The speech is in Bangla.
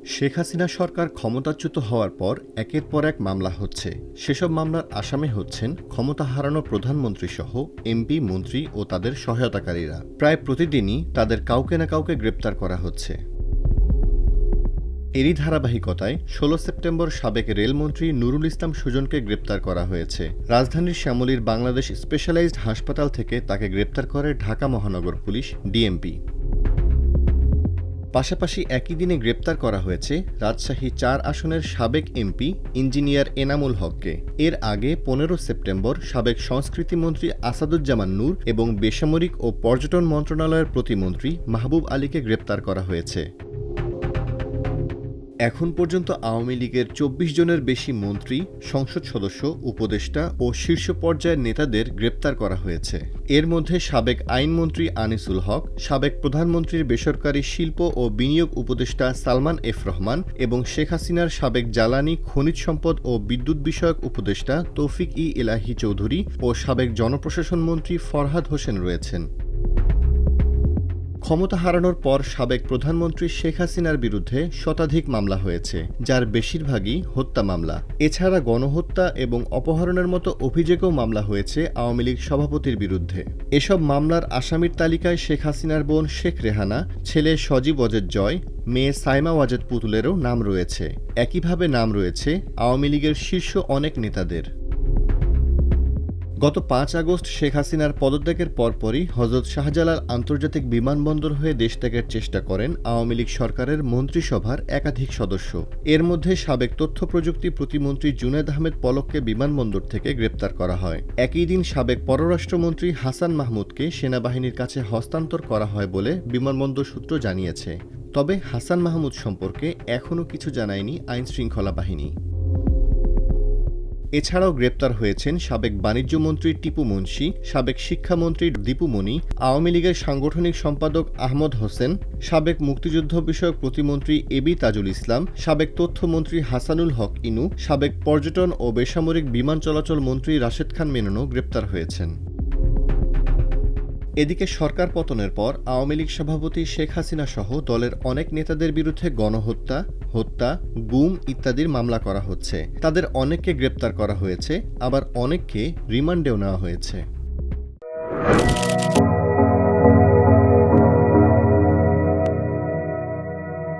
শেখ হাসিনা সরকার ক্ষমতাচ্যুত হওয়ার পর একের পর এক মামলা হচ্ছে। সেসব মামলার আসামি হচ্ছেন ক্ষমতা হারানো প্রধানমন্ত্রীসহ এমপি, মন্ত্রী ও তাদের সহায়তাকারীরা। প্রায় প্রতিদিনই তাদের কাউকে না কাউকে গ্রেপ্তার করা হচ্ছে। এরই ধারাবাহিকতায় ১৬ সেপ্টেম্বর সাবেক রেলমন্ত্রী নুরুল ইসলাম সুজনকে গ্রেপ্তার করা হয়েছে। রাজধানীর শ্যামলীর বাংলাদেশ স্পেশালাইজড হাসপাতাল থেকে তাকে গ্রেপ্তার করে ঢাকা মহানগর পুলিশ, ডিএমপি। পাশাপাশি একই দিনে গ্রেপ্তার করা হয়েছে রাজশাহী ৪ আসনের সাবেক এমপি ইঞ্জিনিয়ার এনামুল হককে। এর আগে ১৫ সেপ্টেম্বর সাবেক সংস্কৃতিমন্ত্রী আসাদুজ্জামান নূর এবং বেসামরিক ও পর্যটন মন্ত্রণালয়ের প্রতিমন্ত্রী মাহবুব আলীকে গ্রেপ্তার করা হয়েছে। এখন পর্যন্ত আওয়ামী লীগের ২৪ জনের বেশি মন্ত্রী, সংসদ সদস্য, উপদেষ্টা ও শীর্ষ পর্যায়ের নেতাদের গ্রেপ্তার করা হয়েছে। এর মধ্যে সাবেক আইনমন্ত্রী আনিসুল হক, সাবেক প্রধানমন্ত্রীর বেসরকারি শিল্প ও বিনিয়োগ উপদেষ্টা সালমান এফ রহমান এবং শেখ হাসিনার সাবেক জ্বালানি, খনিজ সম্পদ ও বিদ্যুৎ বিষয়ক উপদেষ্টা তৌফিক-ই এলাহী চৌধুরী ও সাবেক জনপ্রশাসন মন্ত্রী ফরহাদ হোসেন রয়েছেন। ক্ষমতা হারানোর পর সাবেক প্রধানমন্ত্রী শেখ হাসিনার বিরুদ্ধে শতাধিক মামলা হয়েছে, যার বেশিরভাগই হত্যা মামলা। এছাড়া গণহত্যা এবং অপহরণের মতো অভিযোগেও মামলা হয়েছে আওয়ামী লীগ সভাপতির বিরুদ্ধে। এসব মামলার আসামির তালিকায় শেখ হাসিনার বোন শেখ রেহানা, ছেলে সজীব ওয়াজেদ জয়, মেয়ে সাইমা ওয়াজেদ পুতুলেরও নাম রয়েছে। একইভাবে নাম রয়েছে আওয়ামী লীগের শীর্ষ অনেক নেতাদের। গত ৫ আগস্ট শেখ হাসিনার পদত্যাগের পরপরই হযরত শাহজালাল আন্তর্জাতিক বিমানবন্দর হয়ে দেশ ত্যাগের চেষ্টা করেন আওয়ামী লীগ সরকারের মন্ত্রিসভার একাধিক সদস্য। এর মধ্যে সাবেক তথ্য প্রযুক্তি প্রতিমন্ত্রী জুনেদ আহমেদ পলককে বিমানবন্দর থেকে গ্রেপ্তার করা হয়। একই দিন সাবেক পররাষ্ট্রমন্ত্রী হাসান মাহমুদকে সেনাবাহিনীর কাছে হস্তান্তর করা হয় বলে বিমানবন্দর সূত্র জানিয়েছে। তবে হাসান মাহমুদ সম্পর্কে এখনও কিছু জানায়নি আইনশৃঙ্খলা বাহিনী। এছাড়াও গ্রেপ্তার হয়েছেন সাবেক বাণিজ্যমন্ত্রী টিপু মুন্সি, সাবেক শিক্ষামন্ত্রী দীপু মনি, আওয়ামী লীগের সাংগঠনিক সম্পাদক আহমদ হোসেন, সাবেক মুক্তিযুদ্ধ বিষয়ক প্রতিমন্ত্রী এবি তাজুল ইসলাম, সাবেক তথ্যমন্ত্রী হাসানুল হক ইনু, সাবেক পর্যটন ও বেসামরিক বিমান চলাচল মন্ত্রী রাশেদ খান মেননও গ্রেপ্তার হয়েছেন। এদিকে সরকার পতনের পর আওয়ামী লীগ সভাপতি শেখ হাসিনা সহ দলের অনেক নেতাদের বিরুদ্ধে গণহত্যা, হত্যা, গুম ইত্যাদির মামলা করা হচ্ছে। তাদের অনেককে গ্রেপ্তার করা হয়েছে, আবার অনেককে রিমান্ডেও নেওয়া হয়েছে।